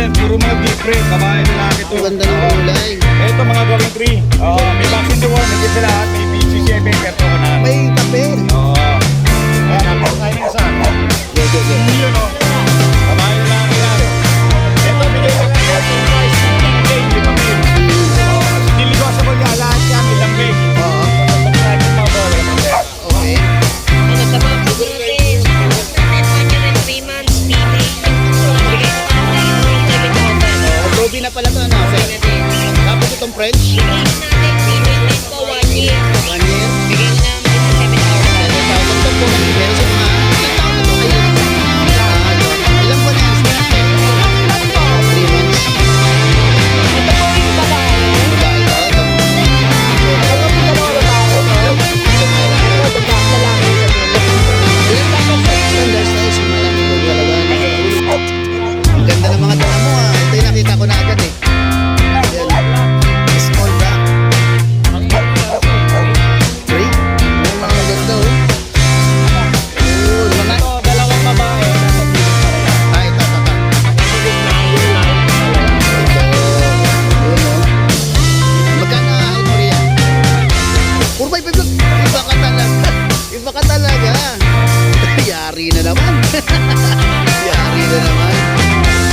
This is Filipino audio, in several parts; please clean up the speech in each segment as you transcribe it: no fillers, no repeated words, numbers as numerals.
natin, puro mga different, babae lalaki to. Ang ganda ng kulay. Ito mga going 3. May vaccine to work, nagkita lahat, may BCC, pero ko na. May papel. Oo. Ayan, ako tayo ng isa. Yun o. Babae lalaki yan. Ito, bigay ko lang yan. Price, may papel. Negotiable yan, lahat yan, may lambing. Oo. Okay. Ano sa mga pagkakas? Natin 1 year and 3 months, female. Bigay ko natin 7,000. Proby na pala to, ano? Okay na din. Tapos itong French. Bigay natin female din po 1 year. 1 year. Bigay ko natin 7,000. Ito po, meron sa mga ilang taon na to. Ayun. Ilang buwan na yan? 3 months. Ito po yung babae. Babae to. Ito. Ito po dalawa babae. Ito po lalaki sa dulo. Ilang taon na standard size. Malaki po talaga. Ang ganda ng mga dala mo, ah. Ito yung nakita ko na agad, eh. Ayan. Small back. Three. Ang mga ganda, oh. Ayun, mga... Ito, dalawang babae. Ay, ito. Ayun, oh. Magkano ang Korea? 4-5 lang. Iba ka talaga. Iba ka talaga. Yari na naman. Yari na naman.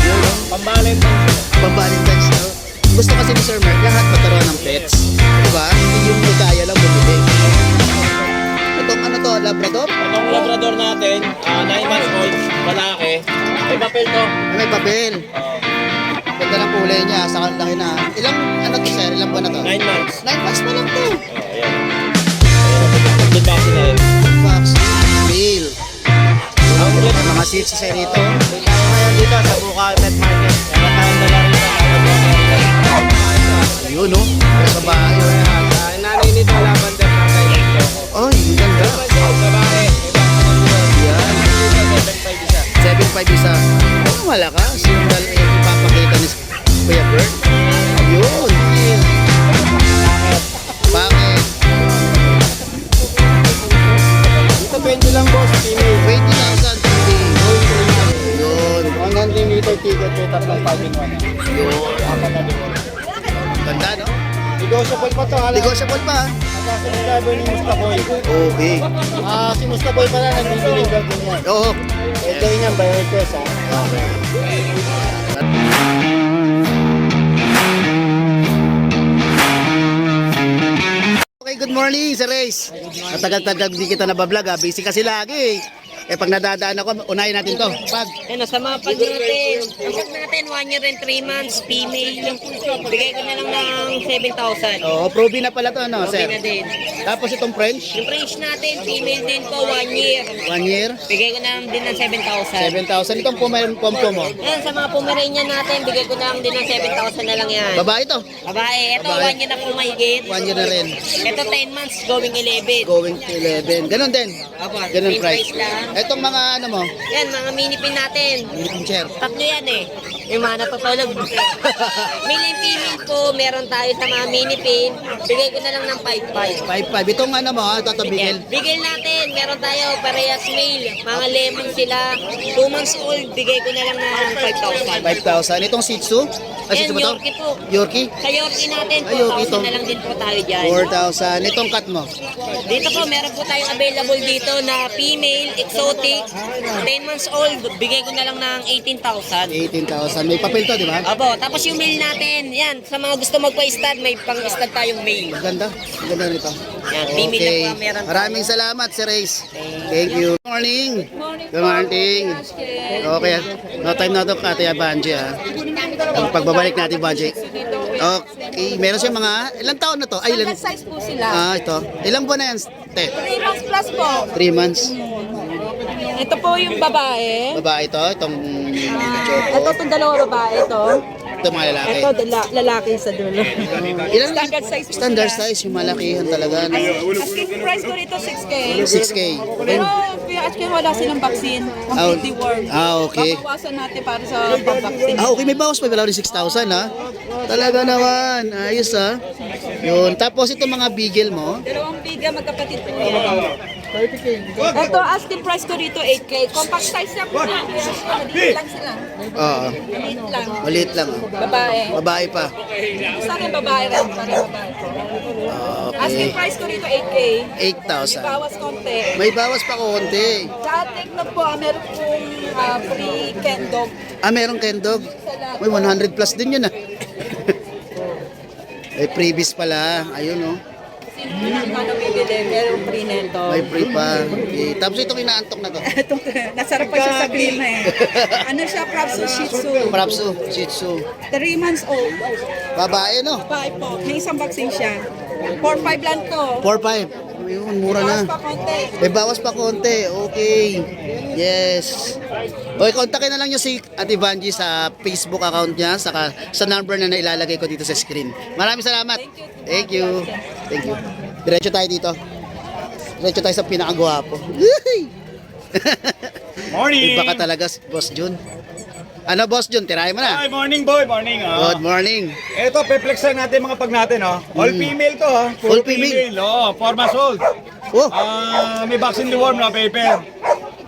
Yun, oh. Pambalin. Pang-Valentine's, no? Gusto kasi ni Sir Mark, lahat mataroon ng pets. Diba? Hindi yung may kaya lang bumili. Itong ano to, Labrador? Itong Labrador natin, 9 months old, lalaki. May papel to. May papel. Ganda ng kulay niya, saka ang laki na. Ilang, ano to sir? Ilang buwan na to? 9 months. 9 months pa lang to. Ayan. Good vaccine na yun. Box, mail. May mga seats sa rito. Tayo ngayon dito sa Bukay Pet Market. Kaya tayong dala rito. Ayun, no? Sa bahay. Nanay nito, lavender natin. Ay, ang ganda. Babae. Yan. 7.5 isa. Ano malakas? Yung ipapakita ni Kuya Bert. Ayun. Bakit? Ito 20 lang boss, female. 20,000 today. Ayun. 100 meter ticket to tatlong pag-in-1. Ayun. Ganda, no? Negotiable pa to, hala. Negotiable pa. Kasi yung driver ni Mustaboy. Okay. Si Mustaboy pala, nag-deliver din yan. Oo. Ito yun yan, by request ha. Okay. Okay, good morning, Sir Reyes. Matagal-tagal di kita nabablog, ha. Busy kasi lagi, eh. Eh, pag nadadaan ako, unahin natin to. Pag, Ano sa mga pag natin, ang pag natin 1 year and 3 months, female. Bigay ko na lang ng 7,000. oh, Proby na pala to, ano, Okay Sir? na din. Tapos itong French, Yung French natin, female din po 1 year. 1 year, Bigay ko na lang din ng 7,000. 7,000. Itong pompo mo. Yan, sa mga Pomeranian natin, bigay ko na lang din ng 7,000 na lang yan. Babae to. Babae, ito Babae. 1 year na po mahigit. 1 year na rin. Ito 10 months, going 11. Going to 11. Ganon din. Apo, Ganon same price. price lang. Itong mga ano mo, Yan, mga mini pin natin. yung chair. Tatlo yan eh. Yung mga natutulog. Mini pin po, meron tayo sa mga mini pin. Bigay ko na lang ng 5,500. 5,500. Itong ano mo, ito bigel. Bigay natin, meron tayo parehas male. Mga lemon sila. 2 months old, bigay ko na lang ng 5,000. 5,000. Itong Shih Tzu? Ah, Shih Tzu Yan, ba to? Yorkie po. Yorkie? Sa Yorkie natin, Ay, Yorkie to. 4,000 na lang din po tayo dyan. 4,000. Itong cat mo? Dito po, meron po tayong available dito na female, exotic, 10 months old. Bigay ko na lang ng 18,000. 18,000. May papel to, di ba? Abo, tapos yung male natin, yan, sa mga gusto magpa-stud, may pang-stud tayong male. Ganda. Ang ganda nito. Yan, female Okay. na po meron. Maraming salamat, Sir Reyes. Thank you. Good morning. Good morning. Okay. No time na to, Ate Banji, ha. Ang pagbabalik natin, Banji. Okay. Meron siya mga, ilang taon na to? Ay, ilan? Size po sila. Ah, ito. Ilang buwan na yan, Te? 3 months plus po. 3 months. Ito po yung babae. Babae ito. Itong Ito choco. itong dalawang babae ito. Ito mga lalaki. Ito lalaki sa dulo. Ilan Standard size po Standard sila. size, yung malakihan talaga. No? Asking price ko rito 6K. 6K. Pero actually wala silang vaccine. Completely warm. Okay. Babawasan natin para sa pag-vaccine. Okay, may bawas pa. Wala rin 6,000, ha? Talaga naman. Ayos, ha? Yun. Tapos itong mga bigel mo. Dalawang biga magkapatid po yan. Ito, asking price ko dito, 8K. Compact size na po na. Maliit lang sila. Oo. Maliit lang. Maliit lang. Oh. Babae. Babae pa. Isa rin babae rin. Pare babae. Asking Okay. price ko dito, 8K. 8,000. Bawas konti. May bawas pa konti. Sa ating na po, meron pong free Ken dog. Merong kendog. May 100 plus din yun ah. May freebies pala. Ayun oh. Hindi naman ang bibili, meron free nito. May free pa. Okay. Tapos itong inaantok na to. Ito, nasarap pa siya sa klima eh. Ano siya, Prapso Shih Tzu. Prapso, Shih Tzu. 3 months old. Babae no? Babae po. May isang vaccine siya. 4-5 lang to. 4-5. Ayun, mura na. Bawas pa konti. May bawas pa konti. Okay. Yes. Okay, kontakin na lang nyo si Ate Vanji sa Facebook account niya, saka sa number na nailalagay ko dito sa screen. Maraming salamat. Thank you. Thank you. Diretso tayo dito. Diretso tayo sa pinakagwapo. Morning! Iba ka talaga, Boss Jun. Ano, Boss Jun? Tirahin mo na. Hi, morning boy, morning. Good morning. Ito, pe-flex lang natin mga pag natin, All female to, Full All female. 4 months old. Oh, May vaccine deworm na paper.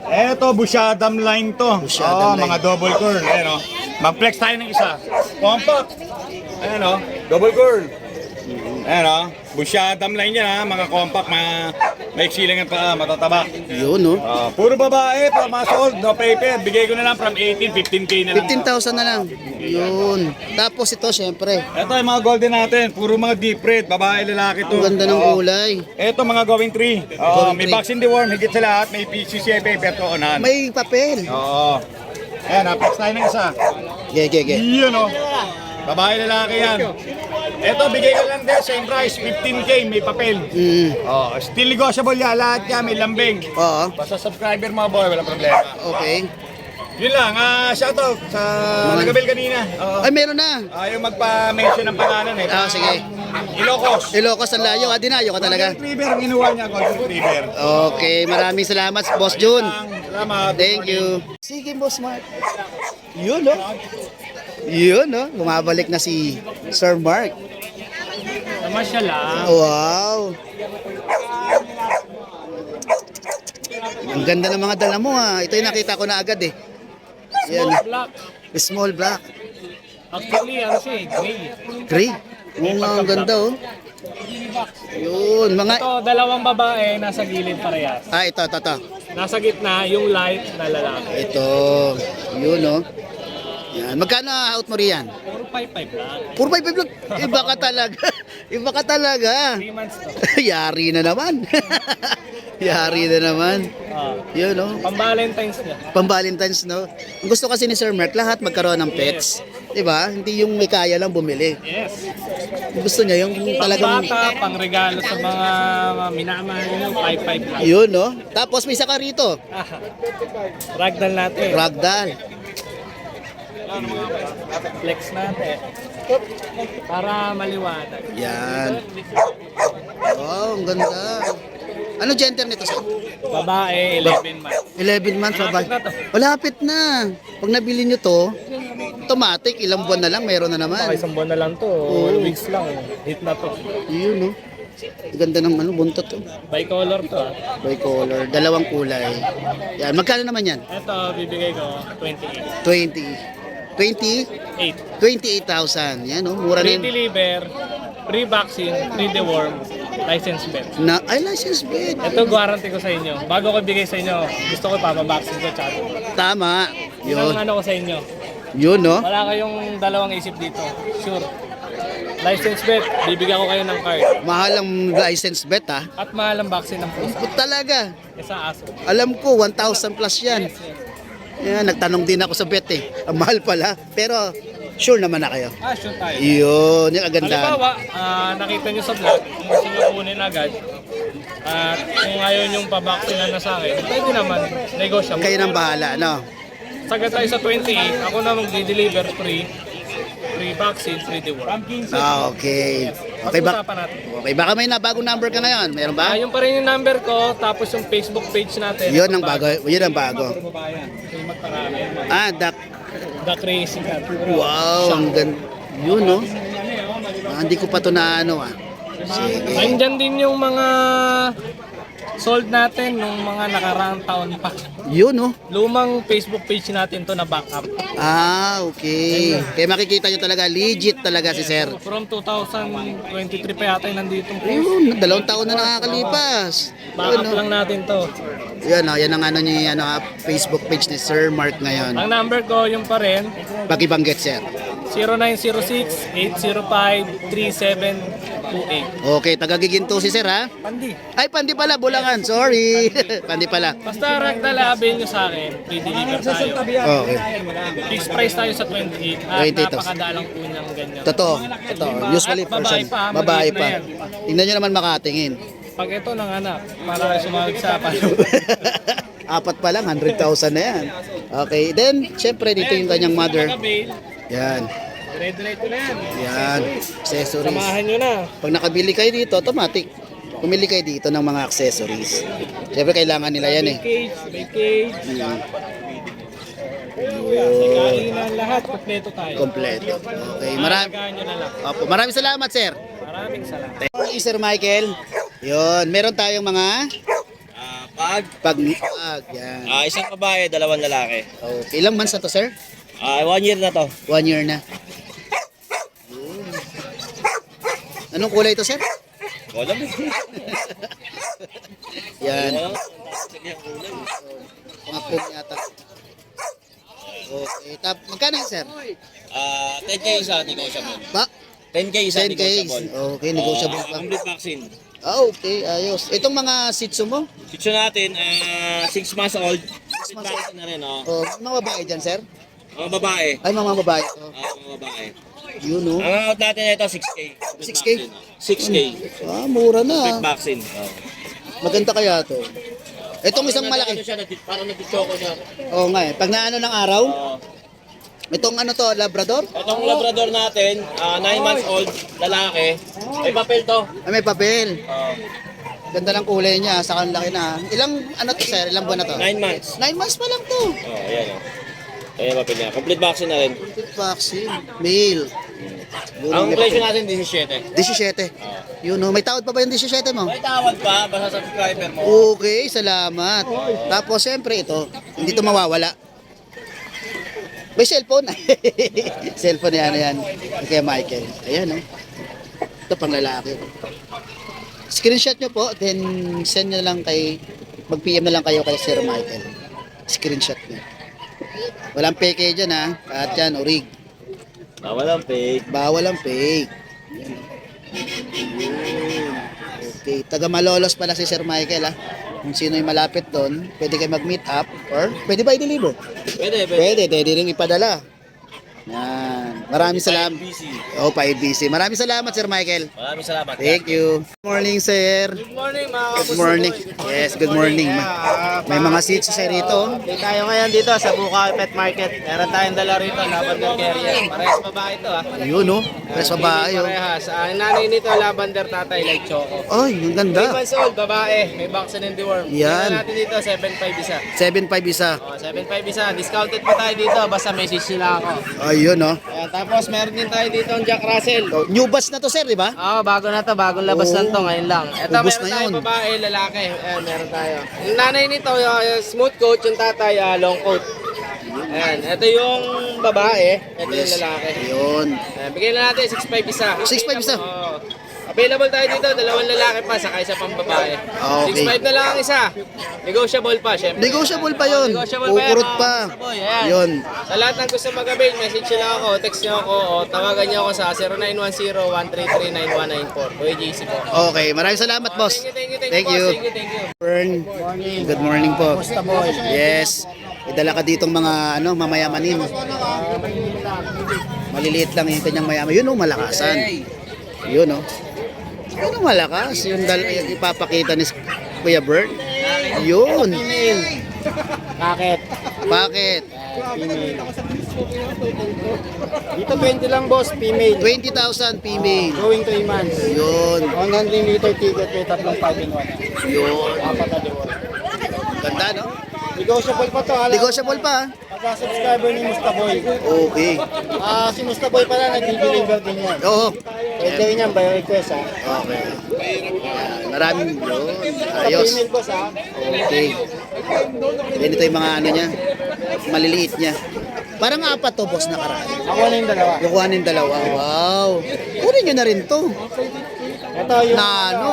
Ito, Bushadam line to. Bushadam line. Mga double curl. Ayan, Mag-flex tayo ng isa. Compact. Ayan, double curl. Ayan, Bushadam line yan, mga compact, may eksiling ang paa, matataba. yun no. Puro babae, 4 months old, no paper. Bigay ko na lang from 18, 15K na lang. 15,000 na lang. Yun. Tapos ito, syempre. Ito yung mga golden natin, puro mga deep red, babae, lalaki to. Ang ganda ng kulay. Ito mga going 3. Going May three. vaccine deworm, higit sa lahat, may PCCI paper to onan. May papel. Oo. Ayan, flex tayo ng isa. Ge. Yun babae, lalaki yan. Ito, bigay ko lang din, same price, 15K, may papel. Still negotiable yan, lahat yan, may lambing. Oo. Basta subscriber mga boy, walang problema. Okay. Yun lang, shoutout sa nagabel kanina. Ay, meron na. Ayaw magpa-mention ng pangalan eh. Sige. Ilocos. Ilocos ang layo. Dinayo ka talaga. Golden Retriever, ang inuwa niya, Golden Retriever. Okay, maraming salamat, Boss Jun. Salamat. Thank you. Sige, Boss Mark. Yun, no? Yun, no? Bumabalik na si Sir Mark. Namasya lang. Wow. Ang ganda ng mga dala mo, ha. Ito yung nakita ko na agad, eh. Yan. Black. Small black. Actually, ano siya eh, gray. Gray. Oo nga, ang ganda, oh. Yun, mga... Ito, dalawang babae, nasa gilid parehas. Ito. Nasa gitna, yung light na lalaki. Ito. Yun, no? Yan. Magkano out mo riyan? Puro 5-5 lang. Puro 5 lang. Iba ka talaga. Iba ka talaga. 3 months to. Yari na naman. Yari na naman. Yun, no? Pang-Valentine's niya. Pang-Valentine's, no? Ang gusto kasi ni Sir Mark, lahat magkaroon ng pets. Diba? Hindi yung may kaya lang bumili. Yes. Gusto niya yung talagang... Pang-bata, pang-regalo sa mga minamahal nyo, 5-5 lang. Yun, no? Tapos may isa ka rito. Ragdoll natin. Ragdoll. Flex natin. Para maliwanag. Yan. Oh, ang ganda. Ano gender nito, sir? Babae, 11 months. 11 months, Malapit babae. na to. Malapit na. Pag nabili nyo to, automatic, ilang buwan na lang, meron na naman. Okay, isang buwan na lang to. Oo. Weeks lang. Hit na to. Yun, no? Ganda ng buntot to. Bicolor to Bicolor, dalawang kulay. Yan, magkano naman yan? Ito, bibigay ko 28. 28,000. Yan, no? Mura Free rin. deliver, free vaccine, free deworm, license bet. Ay, license plate. Ito guarantee ko sa inyo. Bago ko ibigay sa inyo, gusto ko ipapavaccine ko chat. Tama. Yun ang Yun. ano ko sa inyo. Yun, no? Wala kayong dalawang isip dito. Sure. License bet, bibigyan ko kayo ng card. Mahal ang license bet, ha? At mahal ang vaccine ng pusa. Talaga. Isa aso. Alam ko, 1,000 plus yan. Yan, nagtanong din ako sa bet, eh. Ang mahal pala. Pero, sure naman na kayo. Sure tayo. Yun, yung kagandahan. Halimbawa, nakita nyo sa vlog, kung gusto nyo kunin agad, at kung ayaw nyong pabaksin na sa akin, pwede naman, negosyable. Kayo nang bahala, no? Sagad tayo sa 28, ako na mag-deliver free vaccine, free deworm. Okay. Okay ba? Pag-usapan natin. Okay, baka may nabagong number ka ngayon. Meron ba? Yung pa rin yung number ko, tapos yung Facebook page natin. Yun ang bago. Yun ang bago. Dak. The Crazy Cat. Wow, ang ganda. Yun, no? Hindi ko pa to na ano, Sige. Nandyan din yung mga sold natin nung mga nakaraang taon pa. Yun, no? Lumang Facebook page natin to na backup. Ah, okay. Kaya makikita nyo talaga, legit talaga si Sir. From 2023 pa yata yung nandito. Ayun, 2 taon na nakakalipas. Backup lang natin to. Yan, yan ang ano niya, Facebook page ni Sir Mark ngayon. Ang number ko yung pa rin, Pakibanggit, Sir. 0906-805-3728. Okay, taga-Giginto si Sir, ha? Pandi. Ay, Pandi pala, Bulangan. Sorry. Pandi pala. Basta ragdala avail nyo sa akin, pre-deliver tayo. Okay. Fixed price tayo sa 28 at 28,000. napakadalang po niyang ganyan. Totoo. Usually, At babae person. pa, Babae maliit na pa. yan. Tingnan nyo naman makatingin. Pag ito ng anak, para kayo sumawag sa akin. Apat pa lang, 100,000 na yan. Okay, then, syempre, dito yung kanyang mother. Pag-avail, Yan. dire-diretso na yan. Yan. Accessories. Samahan nyo na. Pag nakabili kayo dito, automatic. Pumili kayo dito ng mga accessories. Syempre, kailangan nila yan eh. May cage. May kainan, lahat. Kompleto tayo. Kompleto. Okay, Alagaan nyo na lang. maraming salamat, sir. Maraming salamat. Morning, Sir Michael. Yun, meron tayong mga pag yan. Isang babae, dalawang lalaki. Okay, ilang months na to, sir? 1 year na to. 1 year na. Yun. Anong kulay ito, sir? Wala mo. Yan. Mga pug yata. Okay, magkano yun, sir? 10K isa, negotiable. Pa? 10K isa, 10K. negotiable. Okay, negotiable pa. Complete vaccine. Ah, okay, ayos. Itong mga Shih Tzu mo? Sitso natin, 6 months old. Complete vaccine na rin, oh. Oh, mga babae dyan, sir? Mga babae. Ay, mga babae. Oh, Mga babae. yun, no? Ang out natin ito, 6K. Complete 6K? vaccine, oh. 6K. Ah, mura Complete na. vaccine. Oh. Maganda kaya to. Itong isang Ano malaki. siya, parang nag-choco siya. Oo nga eh. Pag naano ng araw, Oh. itong ano to, Labrador? Itong Labrador natin, 9 months old, lalaki. May papel to. Ay, may papel. Oh. Ganda ng kulay niya, saka ang laki na. Ilang, ano to, sir? Ilang buwan na to? 9 months. 9 months pa lang to. Oh, ayan, oh. Ayan papel niya. Complete vaccine na rin. Vaccine. Male. Yun, Ang may presyo papel. natin, 17. 17. Yun, no? May tawad pa ba yung 17 mo? May tawad pa, basta subscriber mo. Okay, salamat. Tapos, siyempre, ito, hindi to mawawala. May cellphone. Cellphone yan, yan. Kaya Michael. Ayan, no? Ito pang lalaki. Screenshot nyo po, then send nyo lang kay, mag-PM na lang kayo kay Sir Michael. Screenshot nyo. Walang peke dyan, ha? At yan, orig. Walang fake. Bawal ang fake. Okay, taga Malolos pala si Sir Michael, ha? Kung sino yung malapit doon, pwede kayo mag-meet up or pwede ba i-deliver? Pwede. Pwede rin ipadala. Yan. Maraming salamat. busy. Oh, pa-busy. Maraming salamat, Sir Michael. Maraming salamat. Thank you. Good morning, sir. Good morning mga Good morning. Yes, good morning. May mga seats sa rito. Hindi tayo ngayon dito sa Bukawi Pet Market. Meron tayong dala rito, Lavender Terrier. Parehas babae ito ah. Ayun, no? Mas babae, oh. Parehas. Ang nanay nito, Lavender Tatay, like Choco. Ay, ang 3 ganda. months old, babae. May vaccine and deworm. Yan. Tingnan natin dito, 7.5 isa. 7.5 isa. 7.5 isa. Discounted pa tayo dito. Basta message nila ako. Ayun, no? Ayan, tapos meron din tayo dito ang Jack Russell. Oh, new batch na to, sir, di ba? Oo, bago na to. Bagong labas lang to. Ngayon lang. Ito, Ubus meron na tayo yun. babae, lalaki. Ayan, meron tayo. Yung nanay nito, yung smooth coat. Yung tatay, long coat. Ayan, ito yung babae. Ito yung lalaki. Ayun. Ayan, bigyan na natin 6.5 isa. 6.5 isa? Oo. Available tayo dito, 2 lalaki pa, saka isa pang babae. Okay. 6.5 na lang ang isa. Negotiable pa, syempre. Negotiable pa yun. Negotiable pa yan, Kukurot mga pa. kasaboy. Ayan. Yun. Sa lahat ng gusto mag-avail, message nyo ako, text nyo ako, o tawagan nyo ako sa 0910-133-9194. Kuya JC po. Okay, maraming salamat, boss. Thank you. Thank you. Fern, good morning po. Yes. Idala ka ditong mga mamayamanin. Maliliit lang yung kanyang mayaman. Yun oh, malakasan. Yun oh. Yun oh, malakas. Yung ipapakita ni Kuya Bert. Yun. Bakit? Bakit? Dito 20 lang boss, female. 20,000 female. Going 3 months. Yun. 100 liter ticket, may tatlong 5 in 1. Yun. Apat na deworm. Ganda, no? Negotiable pa to. Negotiable pa. Pagka-subscriber ni Mustaboy. Okay. Si Mustaboy pala nag-deliver din yan. Oo. Pwede rin yan by request ha. Okay. Yan. Maraming yun. Ayos. Female boss ha. Okay. Ganito yung mga ano niya. Maliliit niya. Parang apat to, boss, nakaraan. Ako na yung dalawa. Kukuhanin dalawa. Wow. Kunin nyo na rin to. Ito yung Nano.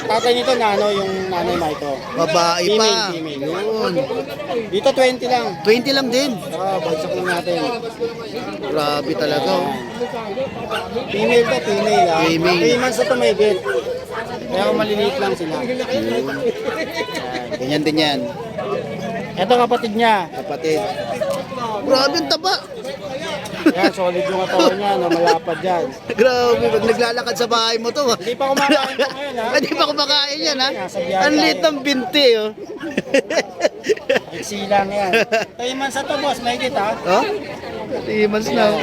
tatay nito nano, yung nanay na ito. Babae pa. Female. Yun. Dito 20 lang. 20 lang din. Bagsak lang natin. Grabe talaga. Oh. Female to, female ha. Female. 3 months na to may bit. Kaya maliliit lang sila. Ganyan din yan. Ito kapatid niya. Kapatid. Grabe ang taba. Yan, solid yung katawan niya, no, malapad yan. Grabe, pag naglalakad sa bahay mo to. Hindi pa kumakain to ngayon ha. Hindi pa kumakain yan, ha? Nasa biyahe Ang liit ng binti, oh. Iksi lang yan. 3 months na to boss, may kita. Oh? 3 months na. oh.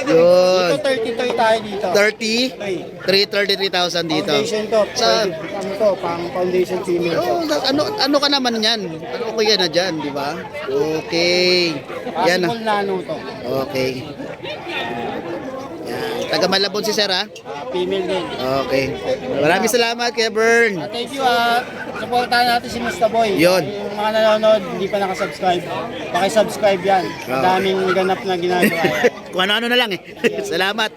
Yun. Dito 33 tayo dito. 30? 333,000 dito. Foundation to. Sa- Ano to, pang foundation female. Oh, ano ka naman yan? Ano ko yan na dyan, di ba? Okay. Yan, Possible nano to. okay. Yan. Taga Malabon si Sir, ha? Female din. Okay. Maraming salamat, Kuya Bern. Thank you supportahan natin si Mr. Boy. Yun. Yung mga nanonood, hindi pa nakasubscribe. Pakisubscribe yan. Ang daming ganap na ginagawa. Kung ano-ano na lang, eh. Salamat.